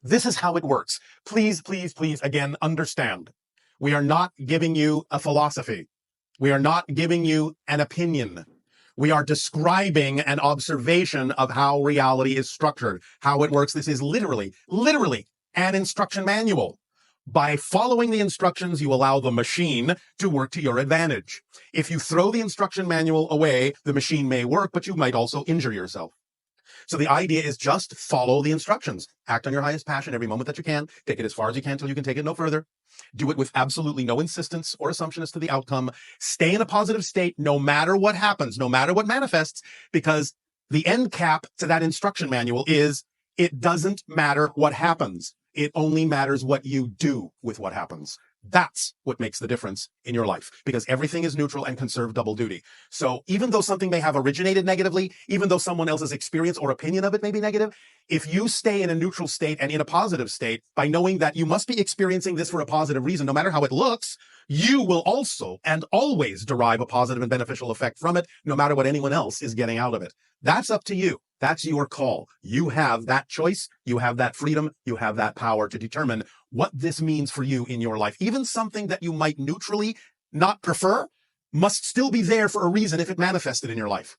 This is how it works. Please, please, please, again, understand. We are not giving you a philosophy. We are not giving you an opinion. We are describing an observation of how reality is structured, how it works. This is literally an instruction manual. By following the instructions, you allow the machine to work to your advantage. If you throw the instruction manual away, the machine may work, but you might also injure yourself. So the idea is just follow the instructions. Act on your highest passion every moment that you can. Take it as far as you can until you can take it no further. Do it with absolutely no insistence or assumption as to the outcome. Stay in a positive state no matter what happens, no matter what manifests, because the end cap to that instruction manual is it doesn't matter what happens. It only matters what you do with what happens. That's what makes the difference in your life, because everything is neutral and can serve double duty. So even though something may have originated negatively, even though someone else's experience or opinion of it may be negative, if you stay in a neutral state and in a positive state by knowing that you must be experiencing this for a positive reason, no matter how it looks, you will also and always derive a positive and beneficial effect from it, no matter what anyone else is getting out of it. That's up to you. That's your call. You have that choice. You have that freedom. You have that power to determine what this means for you in your life. Even something that you might neutrally not prefer must still be there for a reason if it manifested in your life.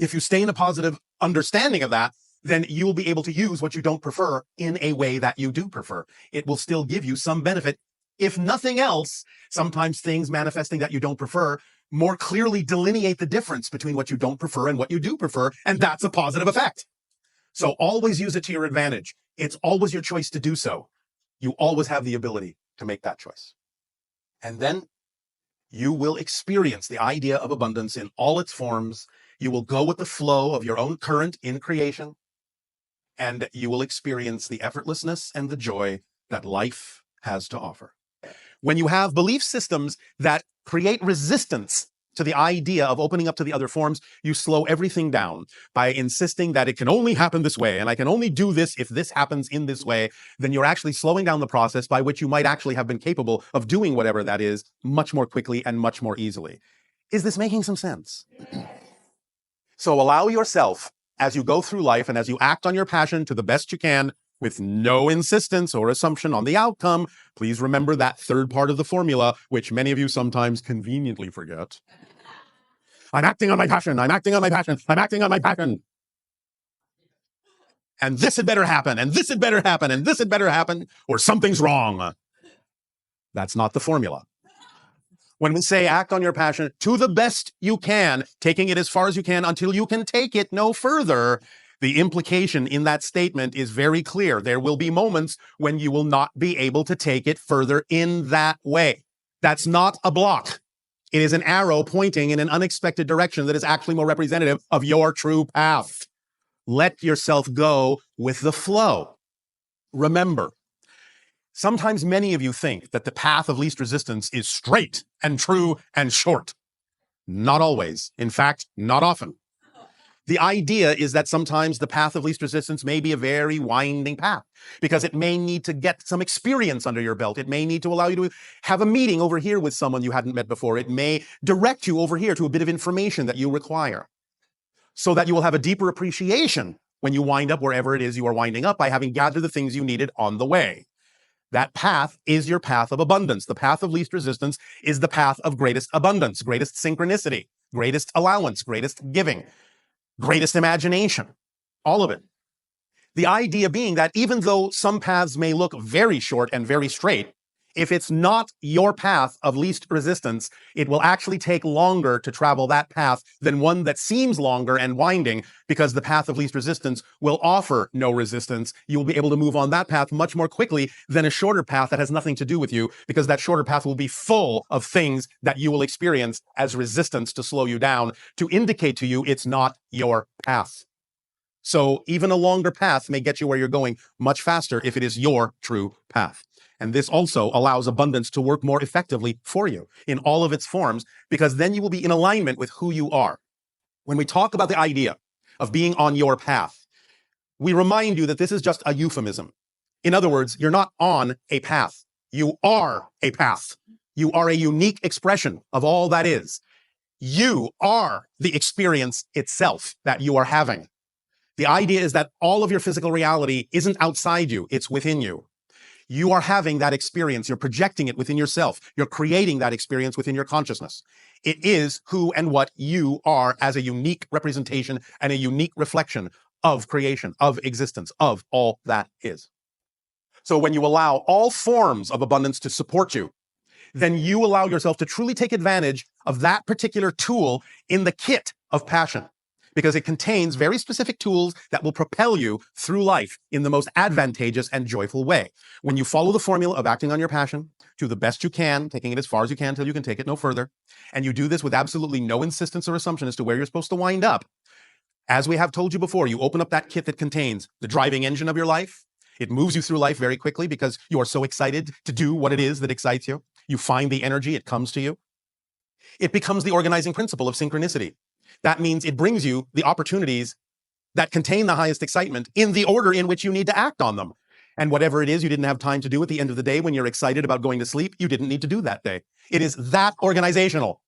If you stay in a positive understanding of that, then you will be able to use what you don't prefer in a way that you do prefer. It will still give you some benefit. If nothing else, sometimes things manifesting that you don't prefer more clearly delineate the difference between what you don't prefer and what you do prefer, and that's a positive effect. So always use it to your advantage. It's always your choice to do so. You always have the ability to make that choice. And then you will experience the idea of abundance in all its forms. You will go with the flow of your own current in creation, and you will experience the effortlessness and the joy that life has to offer. When you have belief systems that create resistance to the idea of opening up to the other forms, you slow everything down by insisting that it can only happen this way, and I can only do this if this happens in this way. Then you're actually slowing down the process by which you might actually have been capable of doing whatever that is much more quickly and much more easily. Is this making some sense? So allow yourself, as you go through life and as you act on your passion to the best you can, with no insistence or assumption on the outcome, please remember that third part of the formula, which many of you sometimes conveniently forget. I'm acting on my passion. I'm acting on my passion. I'm acting on my passion. And this had better happen. And this had better happen. And this had better happen. Or something's wrong. That's not the formula. When we say act on your passion to the best you can, taking it as far as you can until you can take it no further, the implication in that statement is very clear. There will be moments when you will not be able to take it further in that way. That's not a block. It is an arrow pointing in an unexpected direction that is actually more representative of your true path. Let yourself go with the flow. Remember, sometimes many of you think that the path of least resistance is straight and true and short. Not always. In fact, not often. The idea is that sometimes the path of least resistance may be a very winding path because it may need to get some experience under your belt. It may need to allow you to have a meeting over here with someone you hadn't met before. It may direct you over here to a bit of information that you require so that you will have a deeper appreciation when you wind up wherever it is you are winding up by having gathered the things you needed on the way. That path is your path of abundance. The path of least resistance is the path of greatest abundance, greatest synchronicity, greatest allowance, greatest giving, greatest imagination, all of it. The idea being that even though some paths may look very short and very straight, if it's not your path of least resistance, it will actually take longer to travel that path than one that seems longer and winding, because the path of least resistance will offer no resistance. You will be able to move on that path much more quickly than a shorter path that has nothing to do with you, because that shorter path will be full of things that you will experience as resistance to slow you down, to indicate to you it's not your path. So even a longer path may get you where you're going much faster if it is your true path. And this also allows abundance to work more effectively for you in all of its forms, because then you will be in alignment with who you are. When we talk about the idea of being on your path, we remind you that this is just a euphemism. In other words, you're not on a path. You are a path. You are a unique expression of all that is. You are the experience itself that you are having. The idea is that all of your physical reality isn't outside you, it's within you. You are having that experience. You're projecting it within yourself. You're creating that experience within your consciousness. It is who and what you are as a unique representation and a unique reflection of creation, of existence, of all that is. So when you allow all forms of abundance to support you, then you allow yourself to truly take advantage of that particular tool in the kit of passion, because it contains very specific tools that will propel you through life in the most advantageous and joyful way. When you follow the formula of acting on your passion to the best you can, taking it as far as you can until you can take it no further, and you do this with absolutely no insistence or assumption as to where you're supposed to wind up, as we have told you before, you open up that kit that contains the driving engine of your life. It moves you through life very quickly because you are so excited to do what it is that excites you. You find the energy, it comes to you. It becomes the organizing principle of synchronicity. That means it brings you the opportunities that contain the highest excitement in the order in which you need to act on them. And whatever it is you didn't have time to do at the end of the day when you're excited about going to sleep, you didn't need to do that day. It is that organizational.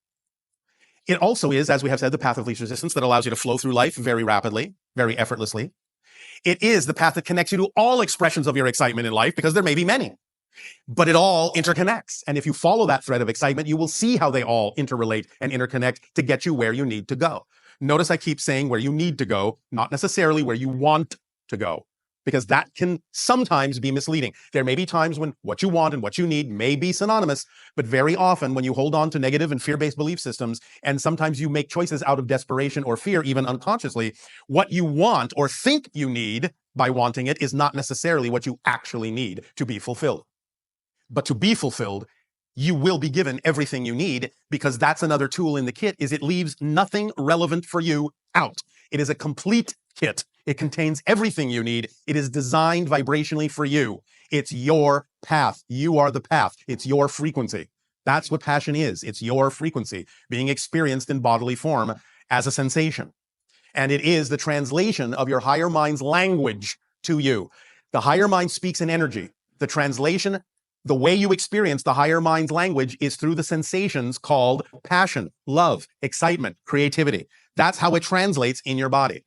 It also is, as we have said, the path of least resistance that allows you to flow through life very rapidly, very effortlessly. It is the path that connects you to all expressions of your excitement in life, because there may be many, but it all interconnects. And if you follow that thread of excitement, you will see how they all interrelate and interconnect to get you where you need to go. Notice I keep saying where you need to go, not necessarily where you want to go, because that can sometimes be misleading. There may be times when what you want and what you need may be synonymous, but very often when you hold on to negative and fear-based belief systems, and sometimes you make choices out of desperation or fear, even unconsciously, what you want or think you need by wanting it is not necessarily what you actually need to be fulfilled. But to be fulfilled, you will be given everything you need, because that's another tool in the kit, is it leaves nothing relevant for you out. It is a complete kit. It contains everything you need. It is designed vibrationally for you. It's your path. You are the path. It's your frequency. That's what passion is. It's your frequency being experienced in bodily form as a sensation. And it is the translation of your higher mind's language to you. The higher mind speaks in energy. The translation, the way you experience the higher mind's language, is through the sensations called passion, love, excitement, creativity. That's how it translates in your body.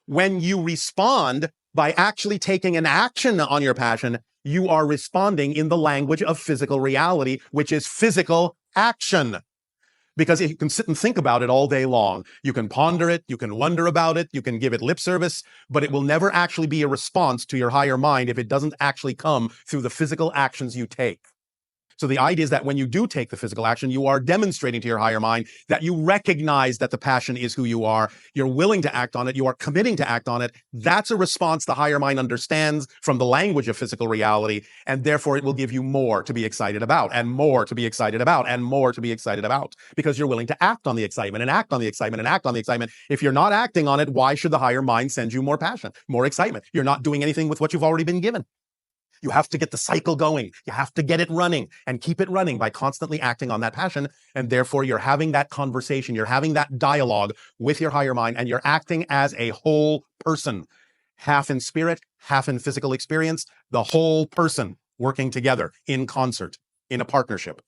When you respond by actually taking an action on your passion, you are responding in the language of physical reality, which is physical action. Because you can sit and think about it all day long. You can ponder it, you can wonder about it, you can give it lip service, but it will never actually be a response to your higher mind if it doesn't actually come through the physical actions you take. So the idea is that when you do take the physical action, you are demonstrating to your higher mind that you recognize that the passion is who you are. You're willing to act on it. You are committing to act on it. That's a response the higher mind understands from the language of physical reality. And therefore it will give you more to be excited about, and more to be excited about, and more to be excited about, because you're willing to act on the excitement and act on the excitement and act on the excitement. If you're not acting on it, why should the higher mind send you more passion, more excitement? You're not doing anything with what you've already been given. You have to get the cycle going. You have to get it running and keep it running by constantly acting on that passion. And therefore, you're having that conversation. You're having that dialogue with your higher mind, and you're acting as a whole person, half in spirit, half in physical experience, the whole person working together in concert, in a partnership.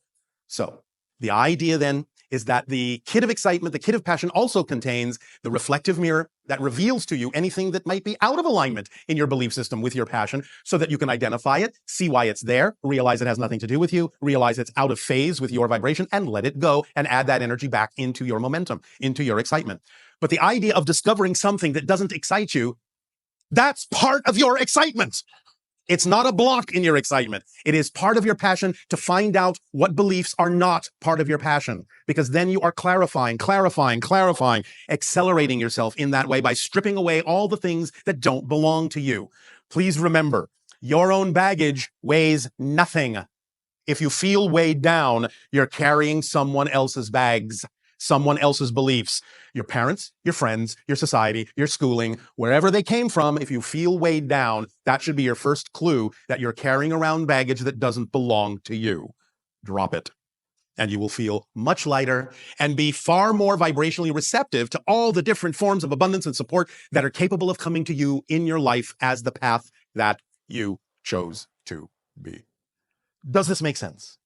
So the idea then is that the kit of excitement, the kit of passion, also contains the reflective mirror that reveals to you anything that might be out of alignment in your belief system with your passion, so that you can identify it, see why it's there, realize it has nothing to do with you, realize it's out of phase with your vibration, and let it go and add that energy back into your momentum, into your excitement. But the idea of discovering something that doesn't excite you, that's part of your excitement. It's not a block in your excitement. It is part of your passion to find out what beliefs are not part of your passion, because then you are clarifying, accelerating yourself in that way by stripping away all the things that don't belong to you. Please remember, your own baggage weighs nothing. If you feel weighed down, you're carrying someone else's bags, someone else's beliefs, your parents, your friends, your society, your schooling, wherever they came from. If you feel weighed down, that should be your first clue that you're carrying around baggage that doesn't belong to you. Drop it, and you will feel much lighter and be far more vibrationally receptive to all the different forms of abundance and support that are capable of coming to you in your life as the path that you chose to be. Does this make sense?